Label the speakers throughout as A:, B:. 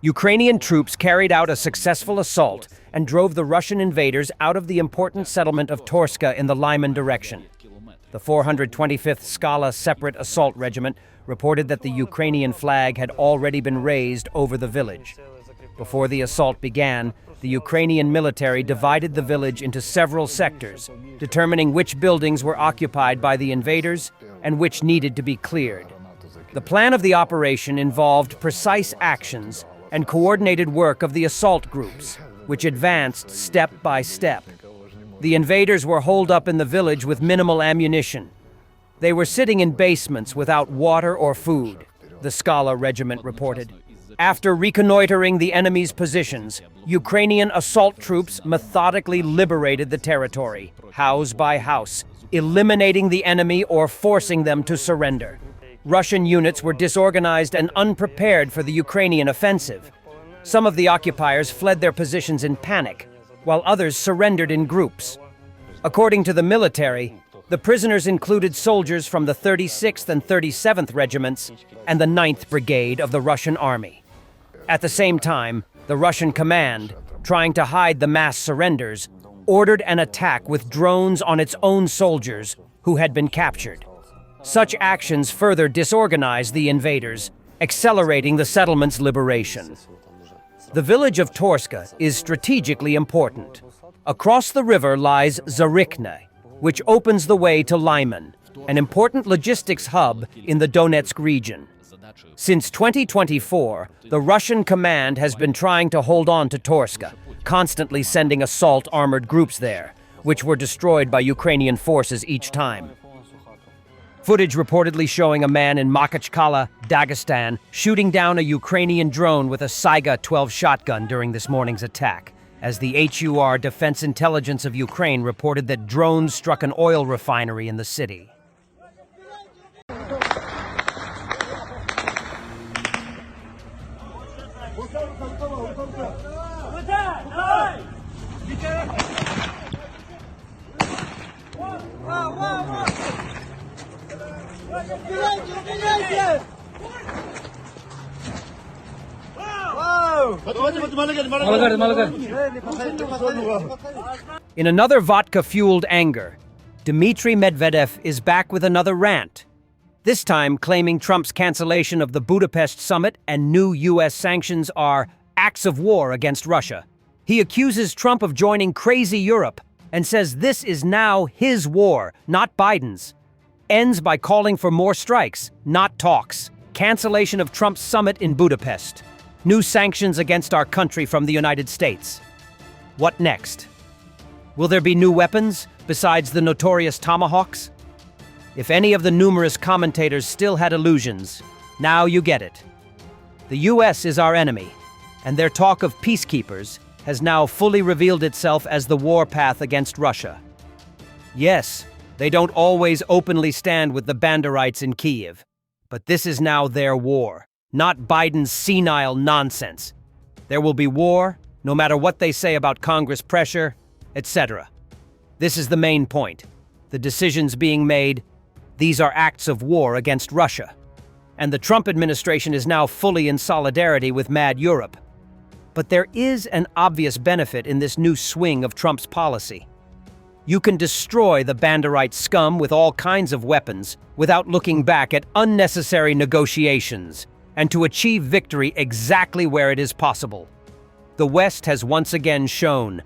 A: Ukrainian troops carried out a successful assault and drove the Russian invaders out of the important settlement of Torske in the Lyman direction. The 425th Skala Separate Assault Regiment reported that the Ukrainian flag had already been raised over the village. Before the assault began, the Ukrainian military divided the village into several sectors, determining which buildings were occupied by the invaders and which needed to be cleared. The plan of the operation involved precise actions and coordinated work of the assault groups, which advanced step by step. The invaders were holed up in the village with minimal ammunition. They were sitting in basements without water or food, the Skala regiment reported. After reconnoitering the enemy's positions, Ukrainian assault troops methodically liberated the territory, house by house, eliminating the enemy or forcing them to surrender. Russian units were disorganized and unprepared for the Ukrainian offensive. Some of the occupiers fled their positions in panic, while others surrendered in groups. According to the military, the prisoners included soldiers from the 36th and 37th Regiments and the 9th Brigade of the Russian Army. At the same time, the Russian command, trying to hide the mass surrenders, ordered an attack with drones on its own soldiers who had been captured. Such actions further disorganized the invaders, accelerating the settlement's liberation. The village of Torske is strategically important. Across the river lies Zarikne, which opens the way to Lyman, an important logistics hub in the Donetsk region. Since 2024, the Russian command has been trying to hold on to Torske, constantly sending assault armored groups there, which were destroyed by Ukrainian forces each time. Footage reportedly showing a man in Makhachkala, Dagestan, shooting down a Ukrainian drone with a Saiga 12 shotgun during this morning's attack, as the HUR Defense Intelligence of Ukraine reported that drones struck an oil refinery in the city. In another vodka-fueled anger, Dmitry Medvedev is back with another rant, this time claiming Trump's cancellation of the Budapest summit and new U.S. sanctions are acts of war against Russia. He accuses Trump of joining crazy Europe and says this is now his war, not Biden's. Ends by calling for more strikes, not talks. Cancellation of Trump's summit in Budapest. New sanctions against our country from the United States. What next? Will there be new weapons besides the notorious tomahawks? If any of the numerous commentators still had illusions, now you get it. The U.S. is our enemy, and their talk of peacekeepers has now fully revealed itself as the warpath against Russia. Yes, they don't always openly stand with the Banderites in Kyiv, but this is now their war, not Biden's senile nonsense. There will be war, no matter what they say about Congress pressure, etc. This is the main point. The decisions being made, these are acts of war against Russia. And the Trump administration is now fully in solidarity with Mad Europe. But there is an obvious benefit in this new swing of Trump's policy. You can destroy the Banderite scum with all kinds of weapons without looking back at unnecessary negotiations, and to achieve victory exactly where it is possible. The West has once again shown,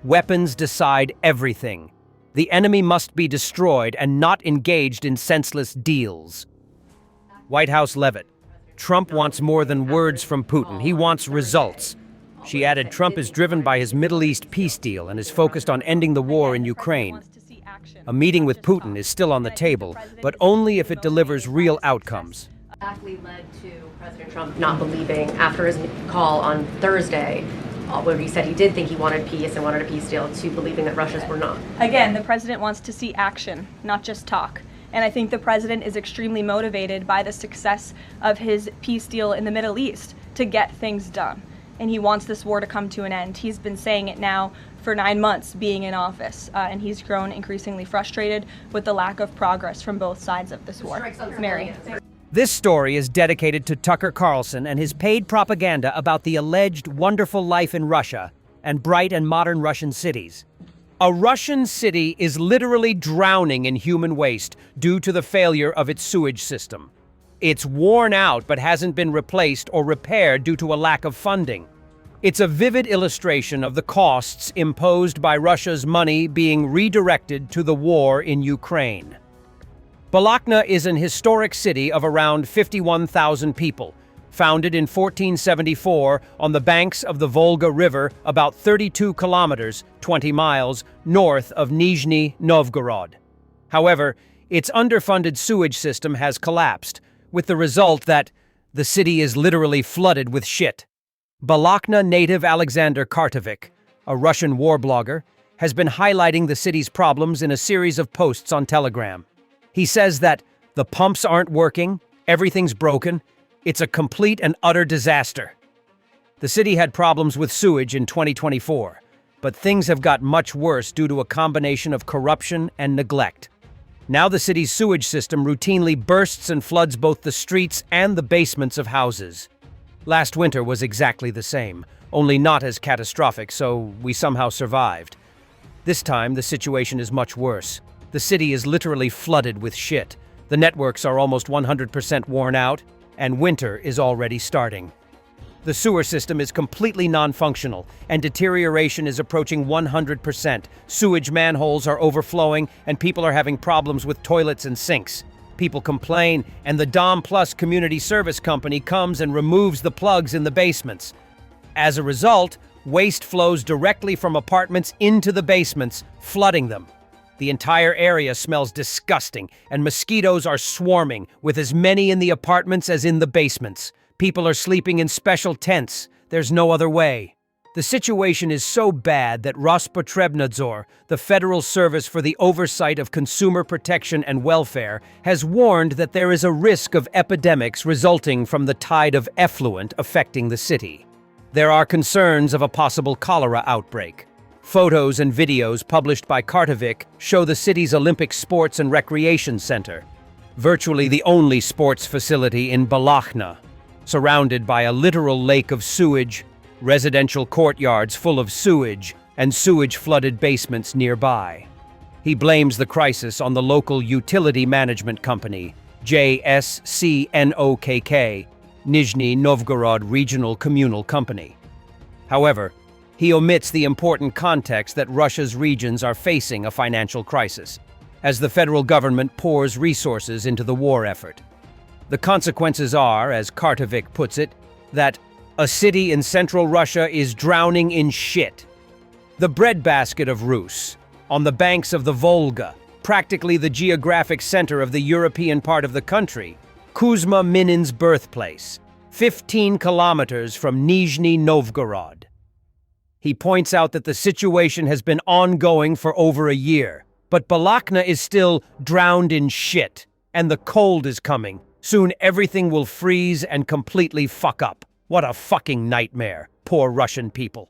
A: weapons decide everything. The enemy must be destroyed and not engaged in senseless deals. White House Levitt. Trump wants more than words from Putin. He wants results. She added Trump is driven by his Middle East peace deal and is focused on ending the war in Ukraine. A meeting with Putin is still on the table, but only if it delivers real outcomes.
B: Exactly led to President Trump not believing after his call on Thursday, where he said he did think he wanted peace and wanted a peace deal, to believing that Russia's were not.
C: Again, the president wants to see action, not just talk. And I think the president is extremely motivated by the success of his peace deal in the Middle East to get things done. And he wants this war to come to an end. He's been saying it now for 9 months being in office, and he's grown increasingly frustrated with the lack of progress from both sides of this war. Mary.
A: This story is dedicated to Tucker Carlson and his paid propaganda about the alleged wonderful life in Russia and bright and modern Russian cities. A Russian city is literally drowning in human waste due to the failure of its sewage system. It's worn out but hasn't been replaced or repaired due to a lack of funding. It's a vivid illustration of the costs imposed by Russia's money being redirected to the war in Ukraine. Balakna is an historic city of around 51,000 people, founded in 1474 on the banks of the Volga River about 32 kilometers, 20 miles, north of Nizhny Novgorod. However, its underfunded sewage system has collapsed, with the result that the city is literally flooded with shit. Balakna native Alexander Kartovic, a Russian war blogger, has been highlighting the city's problems in a series of posts on Telegram. He says that the pumps aren't working, everything's broken, it's a complete and utter disaster. The city had problems with sewage in 2024, but things have got much worse due to a combination of corruption and neglect. Now the city's sewage system routinely bursts and floods both the streets and the basements of houses. Last winter was exactly the same, only not as catastrophic, so we somehow survived. This time, the situation is much worse. The city is literally flooded with shit. The networks are almost 100% worn out, and winter is already starting. The sewer system is completely non-functional, and deterioration is approaching 100%. Sewage manholes are overflowing, and people are having problems with toilets and sinks. People complain, and the Dom Plus community service company comes and removes the plugs in the basements. As a result, waste flows directly from apartments into the basements, flooding them. The entire area smells disgusting, and mosquitoes are swarming, with as many in the apartments as in the basements. People are sleeping in special tents. There's no other way. The situation is so bad that Rospotrebnadzor, the Federal Service for the Oversight of Consumer Protection and Welfare, has warned that there is a risk of epidemics resulting from the tide of effluent affecting the city. There are concerns of a possible cholera outbreak. Photos and videos published by Kartovic show the city's Olympic Sports and Recreation Center, virtually the only sports facility in Balakna, surrounded by a literal lake of sewage, residential courtyards full of sewage, and sewage-flooded basements nearby. He blames the crisis on the local utility management company, JSCNOKK, Nizhny Novgorod Regional Communal Company. However, he omits the important context that Russia's regions are facing a financial crisis, as the federal government pours resources into the war effort. The consequences are, as Kartovic puts it, that a city in central Russia is drowning in shit. The breadbasket of Rus, on the banks of the Volga, practically the geographic center of the European part of the country, Kuzma Minin's birthplace, 15 kilometers from Nizhny Novgorod. He points out that the situation has been ongoing for over a year, but Balakna is still drowned in shit, and the cold is coming. Soon everything will freeze and completely fuck up. What a fucking nightmare, poor Russian people.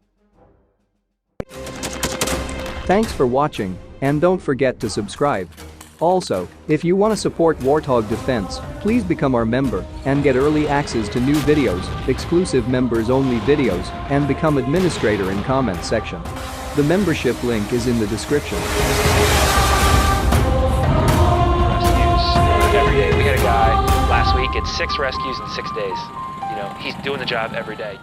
D: Thanks for watching, and don't forget to subscribe. Also, if you want to support Warthog Defense, please become our member and get early access to new videos, exclusive members-only videos, and become administrator in comment section. The membership link is in the description.
E: Rescues every day. We had a guy last week at 6 rescues in 6 days. You know, he's doing the job every day.